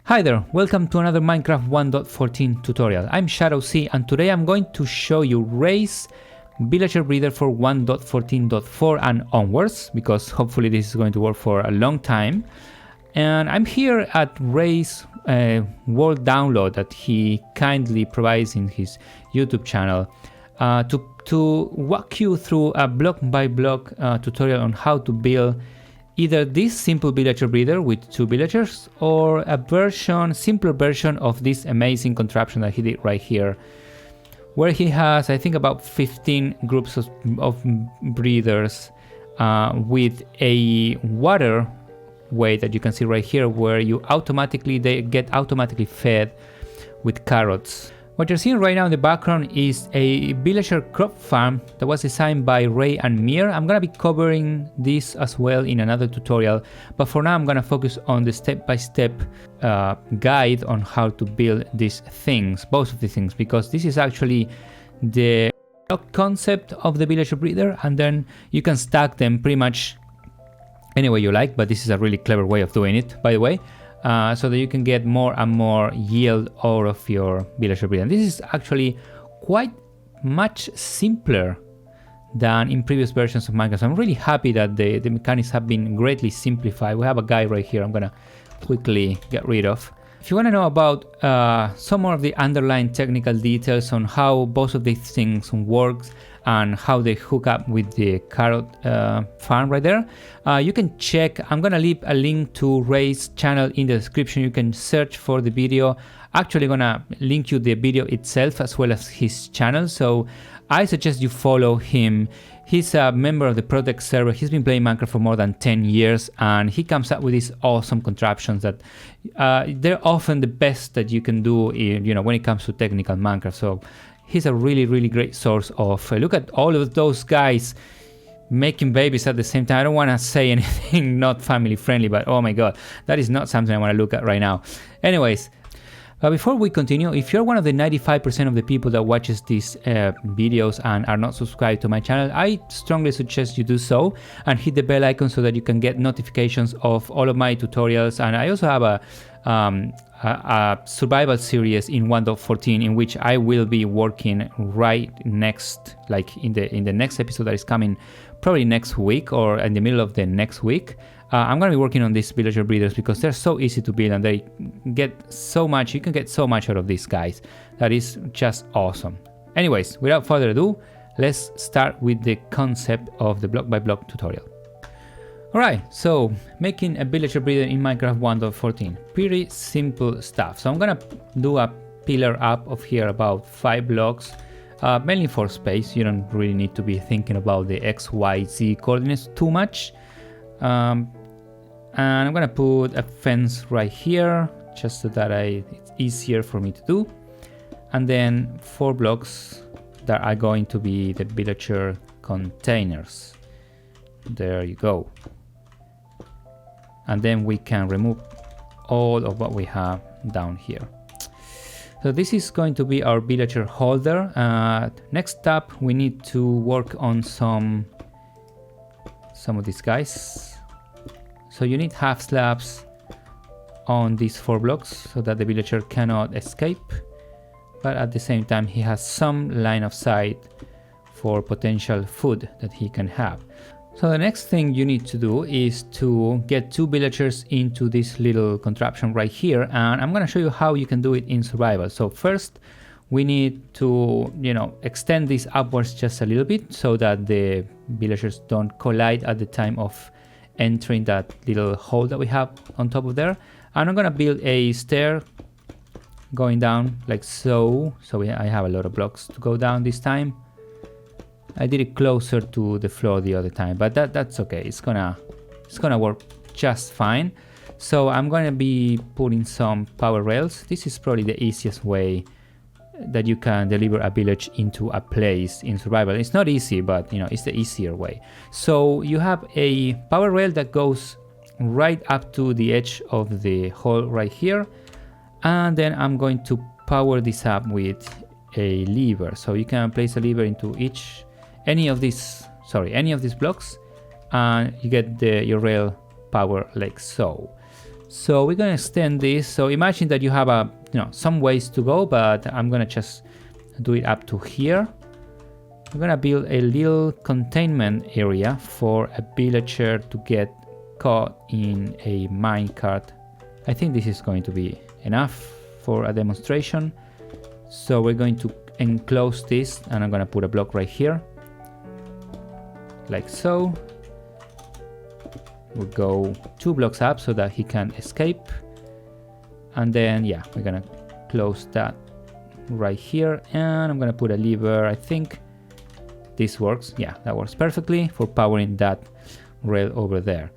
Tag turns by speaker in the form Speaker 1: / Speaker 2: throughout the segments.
Speaker 1: Hi there, welcome to another Minecraft 1.14 tutorial. I'm Shadow C, and today I'm going to show you Ray's villager breeder for 1.14.4 and onwards, because hopefully this is going to work for a long time. And I'm here at Ray's world download that he kindly provides in his YouTube channel to walk you through a block by block tutorial on how to build either this simple villager breeder with 2 villagers or a simpler version of this amazing contraption that he did right here, where he has, I think, about 15 groups of breeders with a water way that you can see right here, where they get automatically fed with carrots. What you're seeing right now in the background is a villager crop farm that was designed by Ray and Mir. I'm gonna be covering this as well in another tutorial, but for now I'm gonna focus on the step-by-step guide on how to build these things, both of these things, because this is actually the concept of the villager breeder, and then you can stack them pretty much any way you like, but this is a really clever way of doing it, by the way. So that you can get more and more yield out of your villager breeder. And this is actually quite much simpler than in previous versions of Minecraft. So I'm really happy that the mechanics have been greatly simplified. We have a guy right here I'm gonna quickly get rid of. If you want to know about some more of the underlying technical details on how both of these things works and how they hook up with the carrot farm right there, you can check. I'm gonna leave a link to Ray's channel in the description. You can search for the video. Actually gonna link you the video itself as well as his channel, so I suggest you follow him. He's a member of the Protect server. He's been playing Minecraft for more than 10 years, and he comes up with these awesome contraptions that they're often the best that you can do when it comes to technical Minecraft. So he's a really great source of look at all of those guys making babies at the same time. I don't want to say anything not family friendly, but oh my god, that is not something I want to look at right now. Anyways, before we continue, if you're one of the 95% of the people that watches these videos and are not subscribed to my channel, I strongly suggest you do so and hit the bell icon so that you can get notifications of all of my tutorials. And I also have a survival series in 1.14 in which I will be working right next, like in the next episode that is coming probably next week or in the middle of the next week. I'm going to be working on these villager breeders because they're so easy to build and they get so much. You can get so much out of these guys. That is just awesome. Anyways, without further ado, let's start with the concept of the block by block tutorial. Alright, so making a villager breeder in Minecraft 1.14. Pretty simple stuff. So I'm going to do a pillar up of here about 5 blocks, mainly for space. You don't really need to be thinking about the X, Y, Z coordinates too much. And I'm gonna put a fence right here just so that it's easier for me to do, and then 4 blocks that are going to be the villager containers. There you go. And then we can remove all of what we have down here. So this is going to be our villager holder. Next up, we need to work on some of these guys. So you need half slabs on these 4 blocks so that the villager cannot escape, but at the same time he has some line of sight for potential food that he can have. So the next thing you need to do is to get 2 villagers into this little contraption right here, and I'm going to show you how you can do it in survival. So first we need to extend this upwards just a little bit so that the villagers don't collide at the time of entering that little hole that we have on top of there. And I'm gonna build a stair going down like so. So I have a lot of blocks to go down this time. I did it closer to the floor the other time, but that's okay. It's gonna work just fine. So I'm gonna be putting some power rails. This is probably the easiest way that you can deliver a village into a place in survival. It's not easy, but it's the easier way. So you have a power rail that goes right up to the edge of the hole right here, and then I'm going to power this up with a lever. So you can place a lever into any of these blocks, and you get your rail power like so. So we're gonna extend this. So imagine that you have some ways to go, but I'm gonna just do it up to here. We're gonna build a little containment area for a villager to get caught in a minecart. I think this is going to be enough for a demonstration. So we're going to enclose this, and I'm gonna put a block right here, like so. We'll go 2 blocks up so that he can escape, and then yeah, we're gonna close that right here, and I'm gonna put a lever. I think this works. Yeah, that works perfectly for powering that rail over there.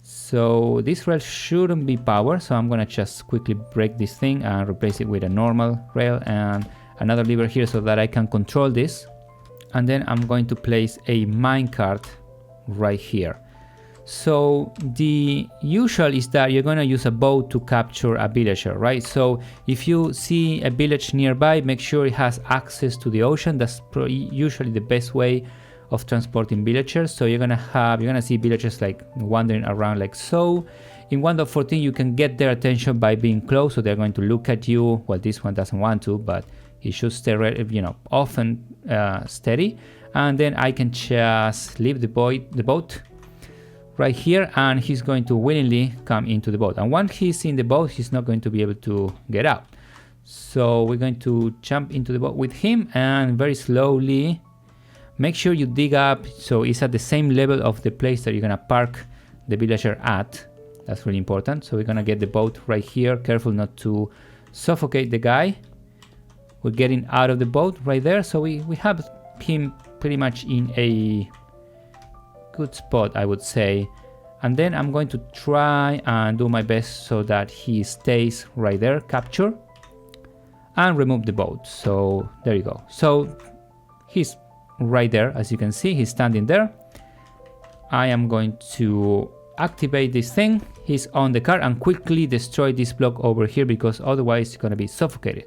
Speaker 1: So this rail shouldn't be powered, so I'm gonna just quickly break this thing and replace it with a normal rail and another lever here so that I can control this. And then I'm going to place a minecart right here. So the usual is that you're going to use a boat to capture a villager, right? So if you see a village nearby, make sure it has access to the ocean. That's usually the best way of transporting villagers. So you're gonna see villagers like wandering around like so. In 1.14 you can get their attention by being close, so they're going to look at you. Well, this one doesn't want to, but it should stay often steady. And then I can just leave the boat right here, and he's going to willingly come into the boat. And once he's in the boat, he's not going to be able to get out. So we're going to jump into the boat with him, and very slowly make sure you dig up so it's at the same level of the place that you're gonna park the villager at. That's really important. So we're gonna get the boat right here. Careful not to suffocate the guy. We're getting out of the boat right there. So we have him pretty much in a good spot, I would say. And then I'm going to try and do my best so that he stays right there, capture, and remove the boat. So there you go. So he's right there, as you can see, he's standing there. I am going to activate this thing. He's on the car, and quickly destroy this block over here because otherwise it's going to be suffocated.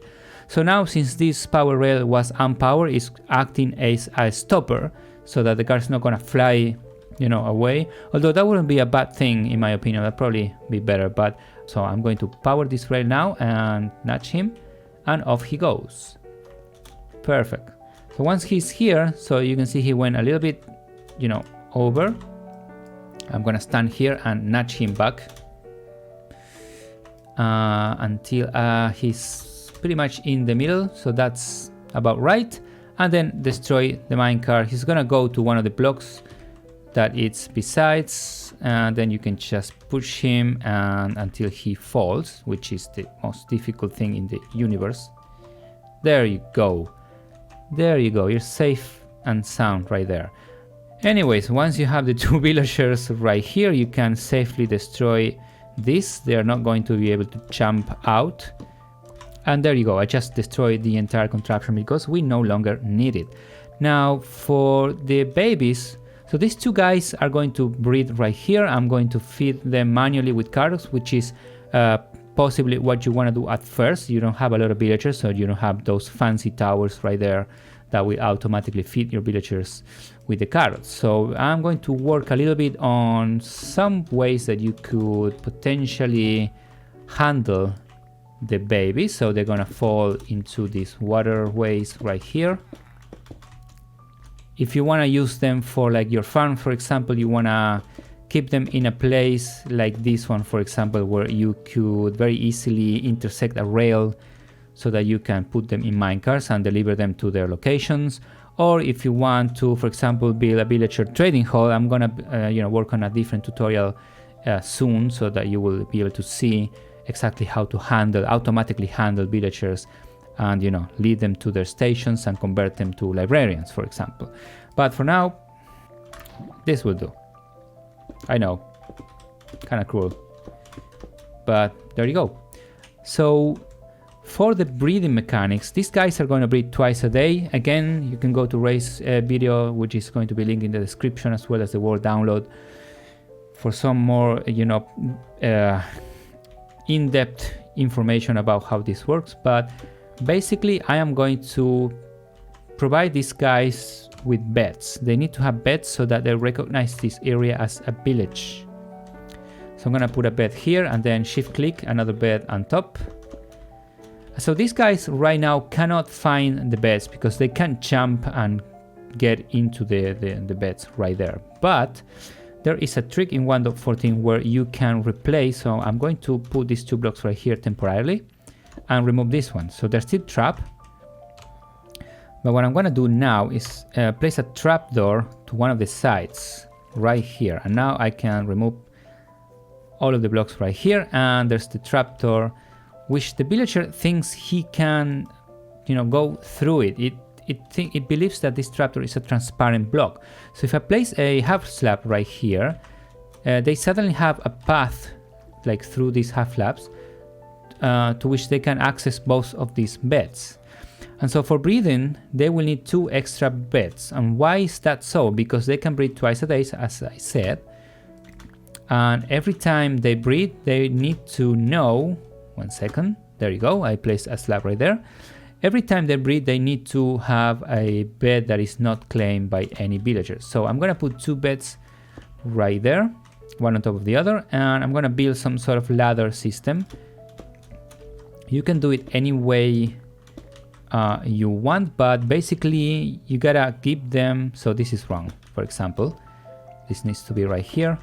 Speaker 1: So now, since this power rail was unpowered, it's acting as a stopper so that the car is not going to fly away, although that wouldn't be a bad thing in my opinion. That'd probably be better. But so I'm going to power this rail now and nudge him, and off he goes. Perfect. So once he's here, so you can see he went a little bit over. I'm gonna stand here and nudge him back until he's pretty much in the middle, so that's about right. And then destroy the minecart. He's gonna go to one of the blocks that it's besides, and then you can just push him until he falls, which is the most difficult thing in the universe. There you go. There you go. You're safe and sound right there. Anyways, once you have the 2 villagers right here, you can safely destroy this. They are not going to be able to jump out. And there you go. I just destroyed the entire contraption because we no longer need it. Now for the babies, so these 2 guys are going to breed right here. I'm going to feed them manually with carrots, which is possibly what you want to do at first. You don't have a lot of villagers, so you don't have those fancy towers right there that will automatically feed your villagers with the carrots. So I'm going to work a little bit on some ways that you could potentially handle the babies. So they're gonna fall into these waterways right here. If you want to use them for like your farm, for example, you want to keep them in a place like this one, for example, where you could very easily intersect a rail so that you can put them in minecarts and deliver them to their locations. Or if you want to, for example, build a villager trading hall, I'm gonna work on a different tutorial soon so that you will be able to see exactly how to automatically handle villagers and lead them to their stations and convert them to librarians, for example. But for now, this will do. I know, kind of cruel, but there you go. So for the breeding mechanics, these guys are going to breed twice a day. Again, you can go to Ray's video, which is going to be linked in the description, as well as the Word download, for some more in-depth information about how this works. But basically, I am going to provide these guys with beds. They need to have beds so that they recognize this area as a village. So I'm gonna put a bed here and then shift click another bed on top. So these guys right now cannot find the beds because they can't jump and get into the beds right there. But there is a trick in 1.14 where you can replace. So I'm going to put these 2 blocks right here temporarily and remove this one. So they're still trapped. But what I'm gonna do now is place a trapdoor to one of the sides right here. And now I can remove all of the blocks right here. And there's the trapdoor, which the villager thinks he can, go through it. It believes that this trapdoor is a transparent block. So if I place a half slab right here, they suddenly have a path like through these half slabs to which they can access both of these beds. And so for breeding, they will need 2 extra beds. And why is that so? Because they can breed twice a day, as I said. And every time they breed, they need to know. 1 second. There you go. I placed a slab right there. Every time they breed, they need to have a bed that is not claimed by any villagers. So I'm going to put 2 beds right there, one on top of the other. And I'm going to build some sort of ladder system. You can do it any way you want, but basically you got to give them. So this is wrong. For example, this needs to be right here.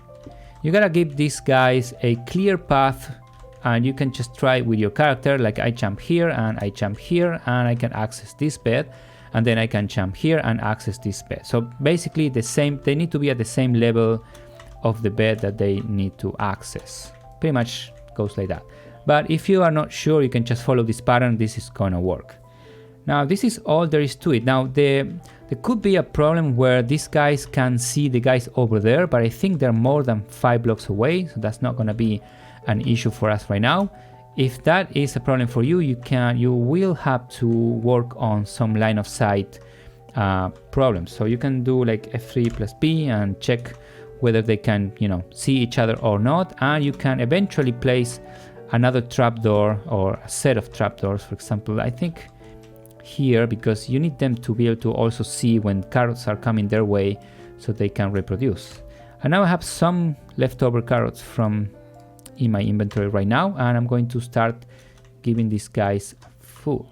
Speaker 1: You got to give these guys a clear path. And you can just try with your character, like I jump here and I jump here and I can access this bed, and then I can jump here and access this bed. So basically the same, they need to be at the same level of the bed that they need to access. Pretty much goes like that. But if you are not sure, you can just follow this pattern. This is gonna work. Now this is all there is to it. Now there could be a problem where these guys can see the guys over there, but I think they're more than 5 blocks away, so that's not gonna be an issue for us right now. If that is a problem for you, you will have to work on some line of sight problems. So you can do like F3+B and check whether they can, see each other or not. And you can eventually place another trapdoor or a set of trapdoors, for example, I think here, because you need them to be able to also see when carrots are coming their way so they can reproduce. And now I have some leftover carrots from in my inventory right now, and I'm going to start giving these guys food.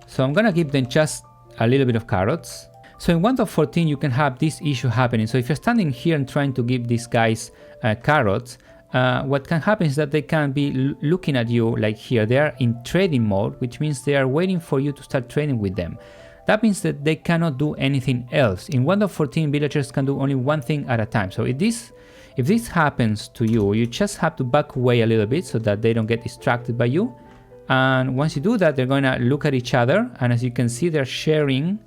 Speaker 1: So I'm gonna give them just a little bit of carrots. So in 1.14 you can have this issue happening. So if you're standing here and trying to give these guys carrots, what can happen is that they can be looking at you like here. They are in trading mode, which means they are waiting for you to start trading with them. That means that they cannot do anything else. In 1.14 villagers can do only one thing at a time. So if this happens to you, you just have to back away a little bit so that they don't get distracted by you. And once you do that, they're going to look at each other. And as you can see, they're sharing.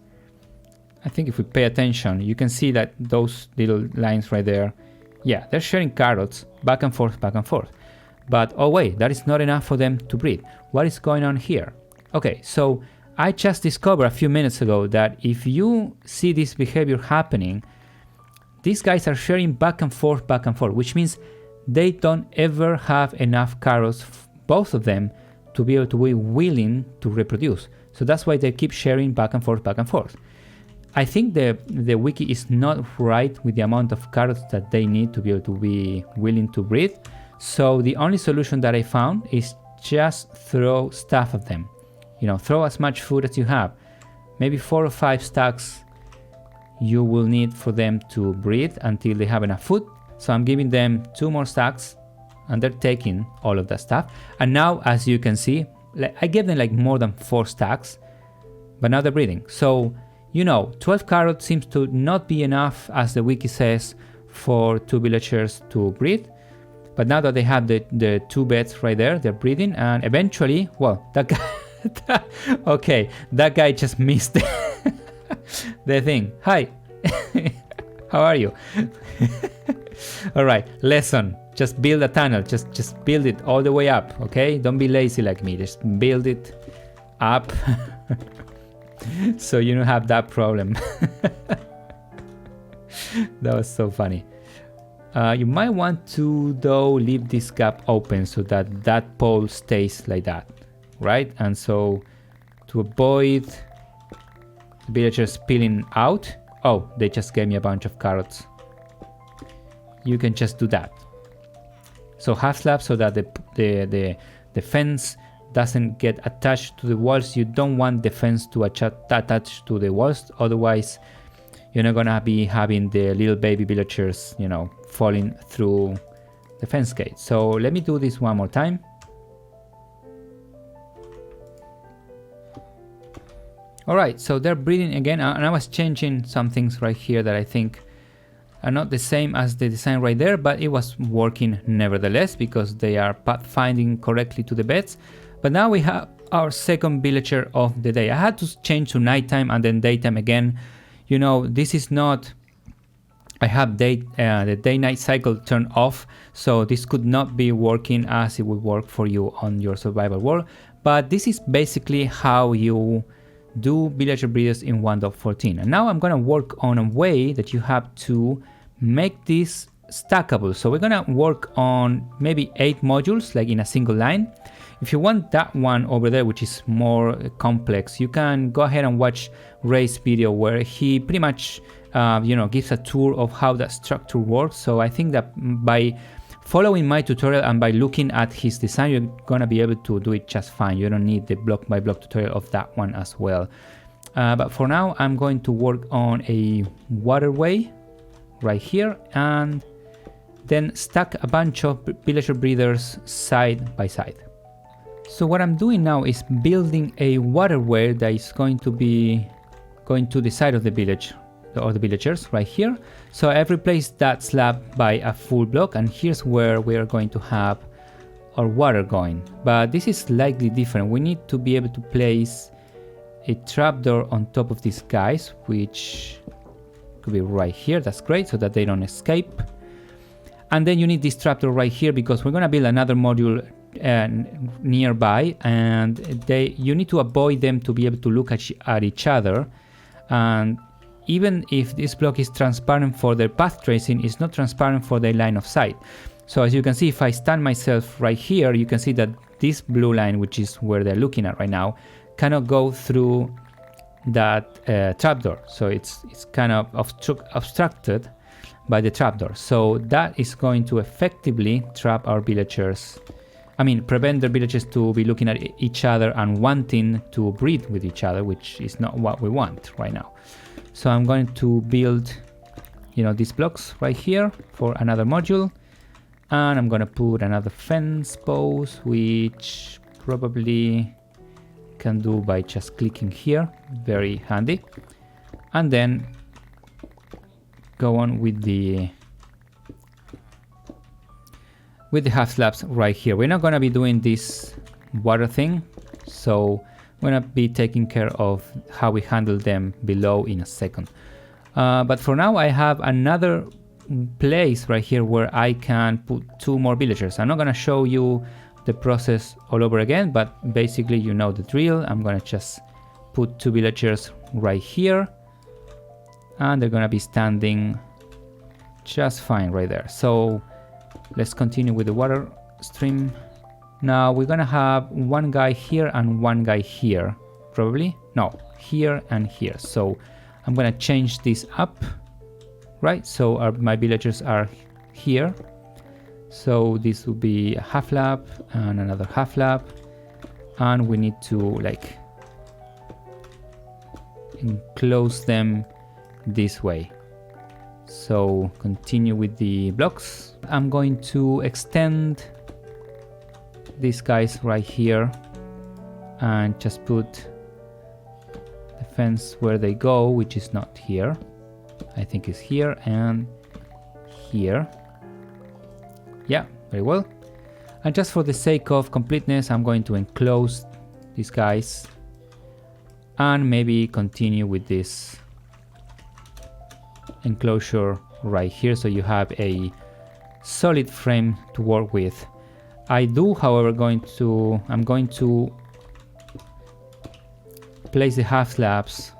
Speaker 1: I think if we pay attention, you can see that those little lines right there. Yeah, they're sharing carrots back and forth, back and forth. But oh wait, that is not enough for them to breed. What is going on here? Okay, so I just discovered a few minutes ago that if you see this behavior happening, these guys are sharing back and forth, which means they don't ever have enough carrots, both of them, to be able to be willing to reproduce. So that's why they keep sharing back and forth. I think the wiki is not right with the amount of carrots that they need to be able to be willing to breed. So the only solution that I found is just throw stuff at them. Throw as much food as you have. Maybe 4 or 5 stacks you will need for them to breed until they have enough food. So I'm giving them 2 more stacks and they're taking all of that stuff. And now, as you can see, I gave them like more than 4 stacks, but now they're breeding. So, 12 carrots seems to not be enough, as the wiki says, for 2 villagers to breed. But now that they have the 2 beds right there, they're breeding, and eventually, well, that guy, okay, that guy just missed the thing. Hi, how are you? All right, lesson, just build a tunnel, just build it all the way up, okay? Don't be lazy like me, just build it up so you don't have that problem. That was so funny. You might want to, though, leave this gap open so that that pole stays like that, right? And so to avoid villagers spilling out, oh, they just gave me a bunch of carrots. You can just do that. So half slab so that the fence doesn't get attached to the walls. You don't want the fence to attach to the walls, otherwise you're not gonna be having the little baby villagers, you know, falling through the fence gate. So let me do this one more time. Alright, so they're breeding again, and I was changing some things right here that I think are not the same as the design right there, but it was working nevertheless because they are pathfinding correctly to the beds. But now we have our second villager of the day. I had to change to nighttime and then daytime again. You know, this is not... I have the day-night cycle turned off, so this could not be working as it would work for you on your survival world. But this is basically how you do villager breeders in 1.14. And now I'm gonna work on a way that you have to make this stackable. So we're gonna work on maybe 8 modules, like in a single line. If you want that one over there, which is more complex, you can go ahead and watch Ray's video where he pretty much you know, gives a tour of how that structure works. So I think that by following my tutorial and by looking at his design, you're gonna be able to do it just fine. You don't need the block by block tutorial of that one as well. But for now, I'm going to work on a waterway right here and then stack a bunch of villager breeders side by side. So what I'm doing now is building a waterway that is going to be going to the side of the village or the villagers right here. So I've replaced that slab by a full block, and here's where we are going to have our water going. But this is slightly different. We need to be able to place a trapdoor on top of these guys, which could be right here. That's great, so that they don't escape. And then you need this trapdoor right here because we're gonna build another module nearby, and you need to avoid them to be able to look at each other. And even if this block is transparent for their path tracing, it's not transparent for their line of sight. So as you can see, if I stand myself right here, you can see that this blue line, which is where they're looking at right now, cannot go through that trapdoor. So it's kind of obstructed by the trapdoor. So that is going to effectively trap our villagers. I mean, prevent the villagers to be looking at each other and wanting to breed with each other, which is not what we want right now. So I'm going to build, you know, these blocks right here for another module. And I'm going to put another fence post, which probably can do by just clicking here. Very handy. And then go on with the half slabs right here. We're not going to be doing this water thing, so we're going to be taking care of how we handle them below in a second. But for now, I have another place right here where I can put 2 more villagers. I'm not going to show you the process all over again, but basically you know the drill. I'm going to just put 2 villagers right here, and they're going to be standing just fine right there. So let's continue with the water stream. Now we're gonna have one guy here and one guy here, probably. No, here and here. So I'm gonna change this up, right? So my villagers are here. So this will be a half lap and another half lap. And we need to like enclose them this way. So continue with the blocks. I'm going to extend these guys right here and just put the fence where they go, which is not here. I think it's here and here. Yeah, very well. And just for the sake of completeness, I'm going to enclose these guys and maybe continue with this enclosure right here, so you have a solid frame to work with. I do, however, I'm going to place the half slabs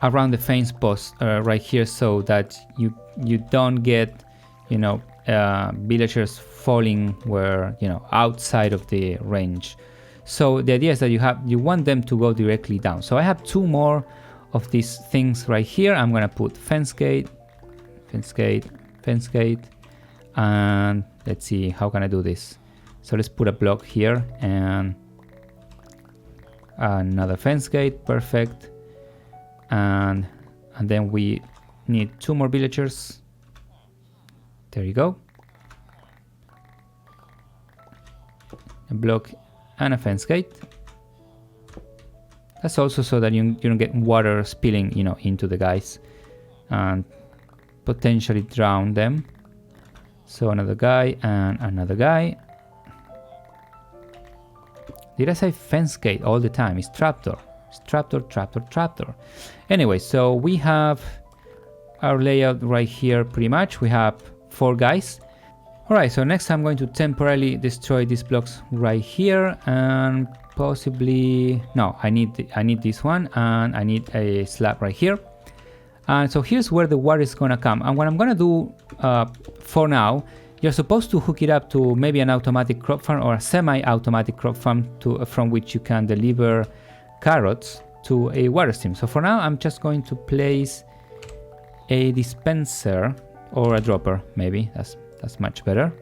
Speaker 1: around the fence post right here, so that you don't get, you know, villagers falling where, you know, outside of the range. So the idea is that you want them to go directly down. So I have 2 more of these things right here. I'm gonna put fence gate, fence gate, fence gate, and let's see, how can I do this? So let's put a block here and another fence gate, perfect. And then we need 2 more villagers. There you go. A block and a fence gate. That's also so that you don't get water spilling, you know, into the guys and potentially drown them. So another guy and another guy. Did I say fence gate all the time? It's trapdoor. It's trapdoor, trapdoor, trapdoor. Anyway, so we have our layout right here pretty much. We have 4 guys. Alright, so next I'm going to temporarily destroy these blocks right here and possibly... No, I need this one and I need a slab right here. And so here's where the water is gonna come. And what I'm gonna do for now, you're supposed to hook it up to maybe an automatic crop farm or a semi-automatic crop farm from which you can deliver carrots to a water stream. So for now, I'm just going to place a dispenser or a dropper, maybe. That's much better.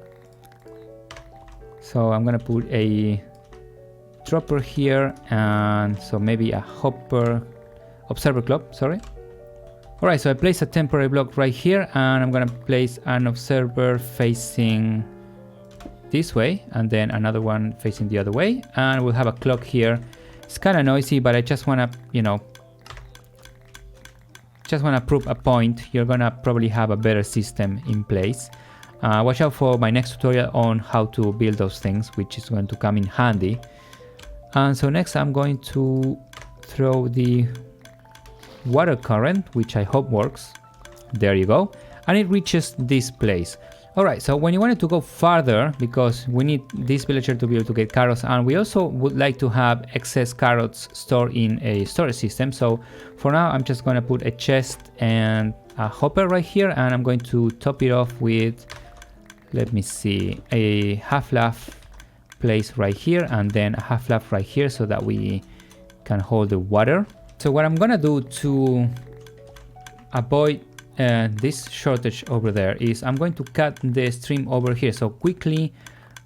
Speaker 1: So I'm gonna put a dropper here, and so maybe a observer clock, sorry. Alright, so I place a temporary block right here, and I'm gonna place an observer facing this way, and then another one facing the other way, and we'll have a clock here. It's kind of noisy, but I just wanna, you know, prove a point. You're gonna probably have a better system in place. Watch out for my next tutorial on how to build those things, which is going to come in handy. And so next I'm going to throw the water current, which I hope works. There you go. And it reaches this place. Alright, so when you wanted to go farther, because we need this villager to be able to get carrots, and we also would like to have excess carrots stored in a storage system. So for now, I'm just going to put a chest and a hopper right here, and I'm going to top it off with, let me see, a half-laugh place right here, and then a half-laugh right here so that we can hold the water. So what I'm going to do to avoid this shortage over there is I'm going to cut the stream over here. So quickly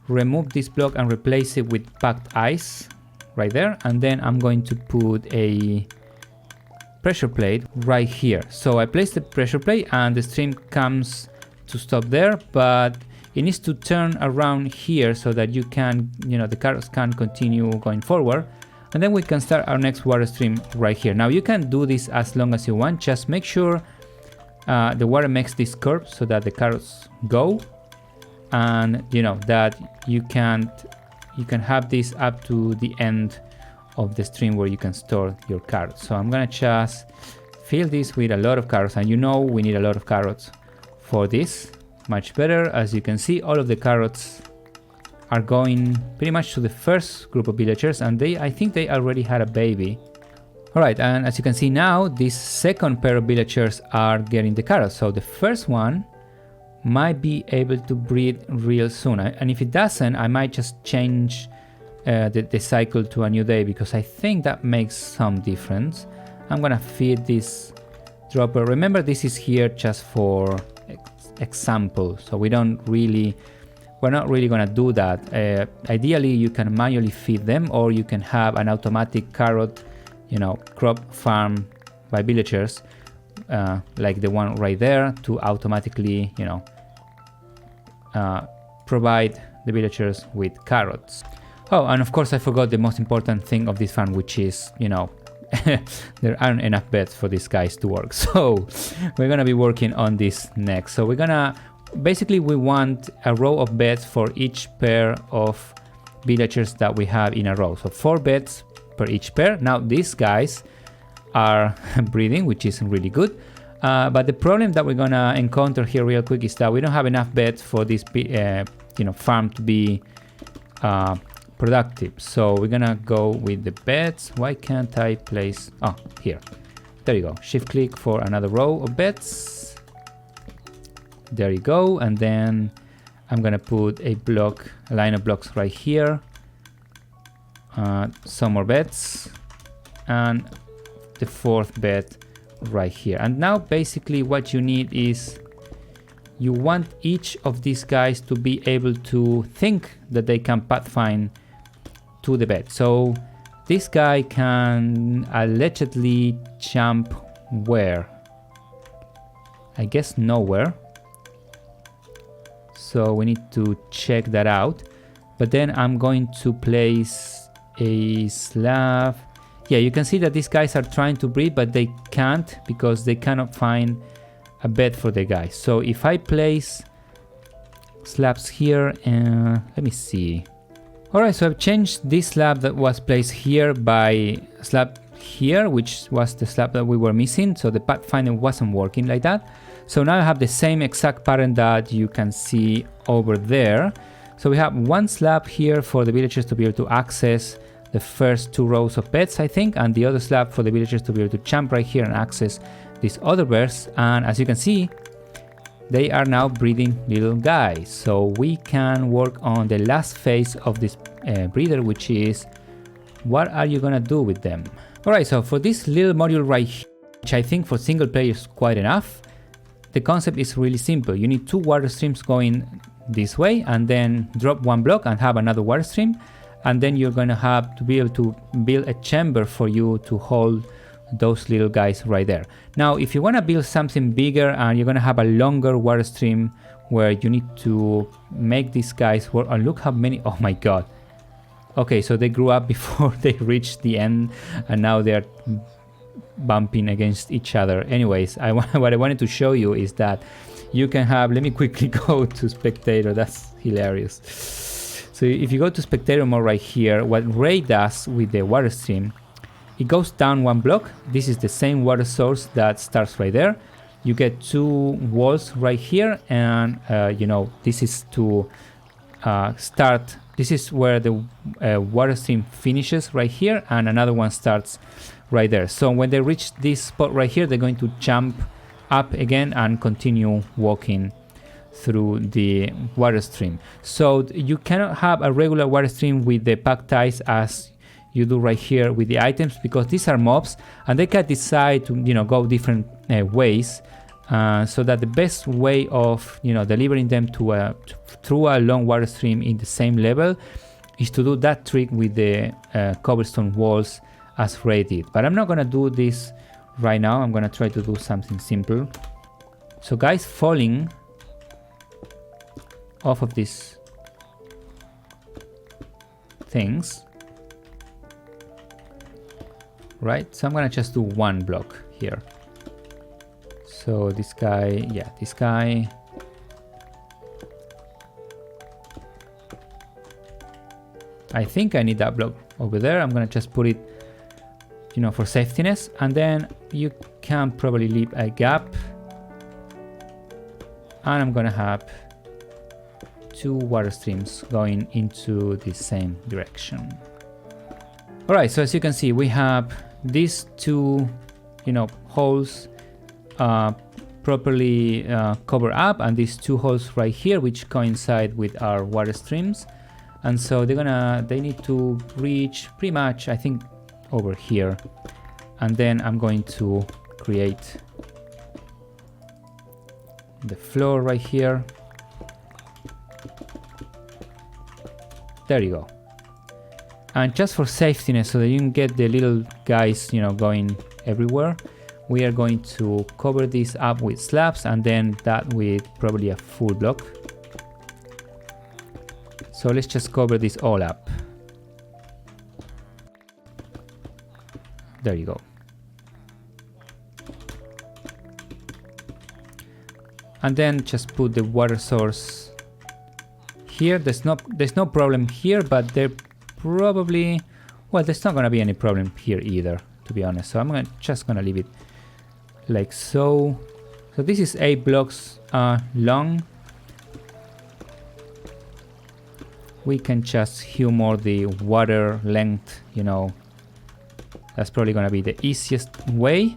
Speaker 1: remove this block and replace it with packed ice right there. And then I'm going to put a pressure plate right here. So I place the pressure plate and the stream comes to stop there, but it needs to turn around here so that you can, you know, the carrots can continue going forward. And then we can start our next water stream right here. Now you can do this as long as you want. Just make sure the water makes this curve so that the carrots go, and you know that you can have this up to the end of the stream where you can store your carrots. So I'm gonna just fill this with a lot of carrots, and you know we need a lot of carrots for this. Much better. As you can see, all of the carrots are going pretty much to the first group of villagers, and I think they already had a baby. Alright, and as you can see now, this second pair of villagers are getting the carrots. So the first one might be able to breed real soon. And if it doesn't, I might just change the cycle to a new day, because I think that makes some difference. I'm gonna feed this dropper. Remember, this is here just for example, so we're not really gonna do that. Ideally, you can manually feed them, or you can have an automatic carrot, you know, crop farm by villagers, like the one right there, to automatically, you know, provide the villagers with carrots. Oh, and of course I forgot the most important thing of this farm, which is, you know, there aren't enough beds for these guys to work. So we're gonna be working on this next. So we're gonna, basically we want a row of beds for each pair of villagers that we have in a row. So 4 beds per each pair. Now these guys are breeding, which is really good. But the problem that we're gonna encounter here real quick is that we don't have enough beds for this you know, farm to be productive. So we're gonna go with the beds. Why can't I place, oh, here, there you go. Shift click for another row of beds. There you go. And then I'm gonna put a line of blocks right here, some more beds, and the 4th bed right here. And now basically what you need is you want each of these guys to be able to think that they can pathfind to the bed. So this guy can allegedly jump where? I guess nowhere. So we need to check that out. But then I'm going to place a slab. Yeah, you can see that these guys are trying to breed, but they can't because they cannot find a bed for the guys. So if I place slabs here, let me see. Alright, so I've changed this slab that was placed here by slab here, which was the slab that we were missing. So the pathfinder wasn't working like that. So now I have the same exact pattern that you can see over there. So we have one slab here for the villagers to be able to access the first 2 rows of beds, I think, and the other slab for the villagers to be able to jump right here and access these other beds. And as you can see, they are now breeding little guys. So we can work on the last phase of this breeder, which is what are you gonna do with them? Alright, so for this little module right here, which I think for single player is quite enough, the concept is really simple. You need 2 water streams going this way and then drop 1 block and have another water stream. And then you're gonna have to be able to build a chamber for you to hold those little guys right there. Now, if you wanna build something bigger and you're gonna have a longer water stream where you need to make these guys work, and look how many, oh my god. Okay, so they grew up before they reached the end and now they're bumping against each other. Anyways, what I wanted to show you is that you can have, let me quickly go to spectator, that's hilarious. So if you go to spectator mode right here, what Ray does with the water stream, it goes down 1 block. This is the same water source that starts right there. You get 2 walls right here, and you know, this is to start. This is where the water stream finishes right here, and another one starts right there. So when they reach this spot right here, they're going to jump up again and continue walking through the water stream. So you cannot have a regular water stream with the pack ties as you do right here with the items, because these are mobs and they can decide to, you know, go different ways. So that the best way of, you know, delivering them to through a long water stream in the same level is to do that trick with the cobblestone walls as Ray did. But I'm not gonna do this right now. I'm gonna try to do something simple. So guys falling off of these things, right? So I'm gonna just do 1 block here. So this guy, yeah, this guy. I think I need that block over there. I'm gonna just put it, you know, for safetyness, and then you can probably leave a gap, and I'm gonna have 2 water streams going into the same direction. All right, so as you can see, we have these 2, you know, holes properly covered up, and these 2 holes right here, which coincide with our water streams. And so they need to reach pretty much, I think, over here. And then I'm going to create the floor right here. There you go. And just for safetyness, so that you can get the little guys, you know, going everywhere, we are going to cover this up with slabs, and then that with probably a full block. So let's just cover this all up. There you go. And then just put the water source here. There's no problem here, but there probably, well, there's not gonna be any problem here either, to be honest. So I'm just gonna leave it like so. So this is 8 blocks long. We can just humor the water length, you know. That's probably gonna be the easiest way.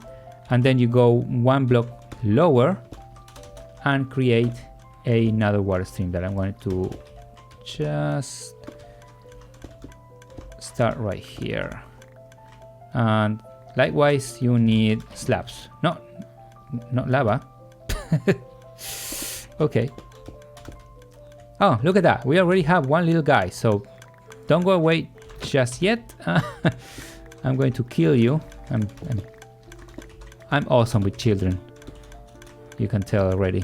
Speaker 1: And then you go 1 block lower and create another water stream that I'm going to just start right here. And likewise, you need slabs. Not lava. Okay. Oh, look at that. We already have one little guy, so don't go away just yet. I'm going to kill you. I'm awesome with children. You can tell already.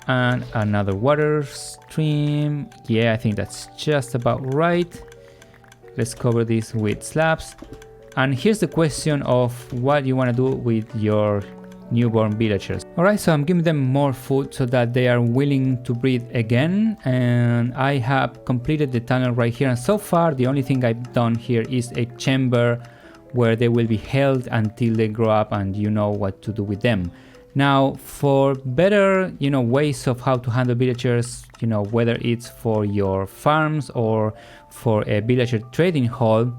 Speaker 1: And another water stream. Yeah, I think that's just about right. Let's cover this with slabs. And here's the question of what you want to do with your newborn villagers. Alright, so I'm giving them more food so that they are willing to breed again, and I have completed the tunnel right here, and so far the only thing I've done here is a chamber where they will be held until they grow up and you know what to do with them. Now, for better, ways of how to handle villagers, whether it's for your farms or for a villager trading hall,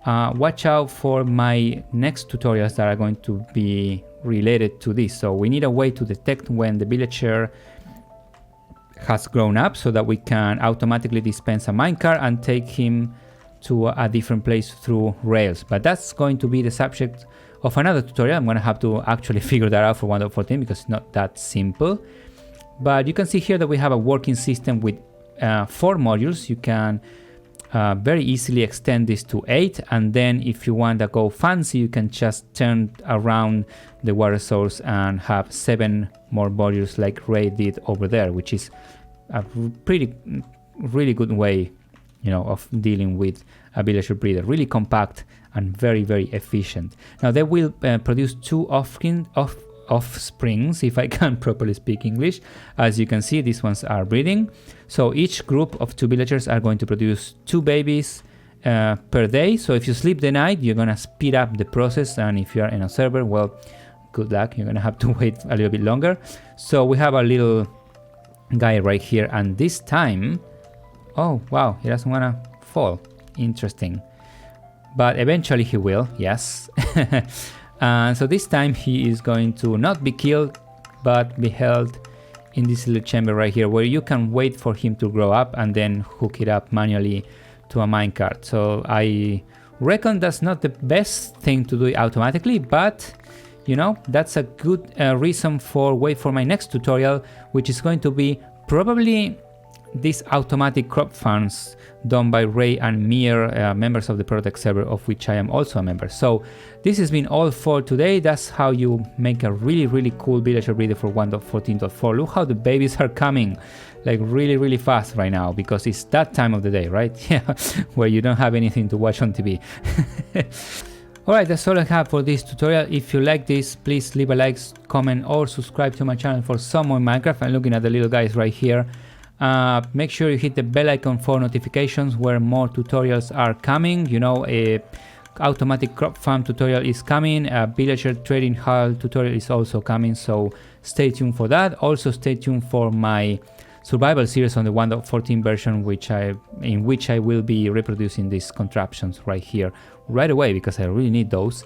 Speaker 1: watch out for my next tutorials that are going to be related to this. So we need a way to detect when the villager has grown up so that we can automatically dispense a minecart and take him to a different place through rails. But that's going to be the subject of another tutorial. I'm going to have to actually figure that out for 1.14 because it's not that simple. But you can see here that we have a working system with 4 modules. You can very easily extend this to 8, and then if you want to go fancy, you can just turn around the water source and have 7 more modules like Ray did over there, which is a really good way, of dealing with a villager breeder. Really compact and very, very efficient. Now they will produce 2 offsprings, if I can properly speak English. As you can see, these ones are breeding. So each group of 2 villagers are going to produce 2 babies per day. So if you sleep the night, you're gonna speed up the process, and if you're in a server, well, good luck, you're gonna have to wait a little bit longer. So we have our little guy right here, and this time, oh wow, he doesn't wanna fall. Interesting. But eventually he will, yes. So this time he is going to not be killed, but be held in this little chamber right here, where you can wait for him to grow up and then hook it up manually to a minecart. So I reckon that's not the best thing to do it automatically, but that's a good reason for wait for my next tutorial, which is going to be probably these automatic crop farms done by Ray and Mir, members of the Protect server, of which I am also a member. So this has been all for today. That's how you make a really, really cool villager breeder for 1.14.4. Look how the babies are coming, like really, really fast right now, because it's that time of the day, right? Yeah, where you don't have anything to watch on TV. Alright, that's all I have for this tutorial. If you like this, please leave a like, comment, or subscribe to my channel for some more Minecraft. I'm looking at the little guys right here. Make sure you hit the bell icon for notifications where more tutorials are coming. A automatic crop farm tutorial is coming, a villager trading hall tutorial is also coming, so stay tuned for that. Also stay tuned for my survival series on the 1.14 version, in which I will be reproducing these contraptions right here right away, because I really need those.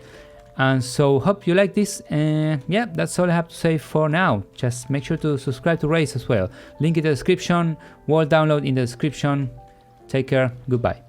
Speaker 1: And so hope you like this, and yeah, that's all I have to say for now. Just make sure to subscribe to Race as well. Link in the description, world download in the description. Take care, goodbye.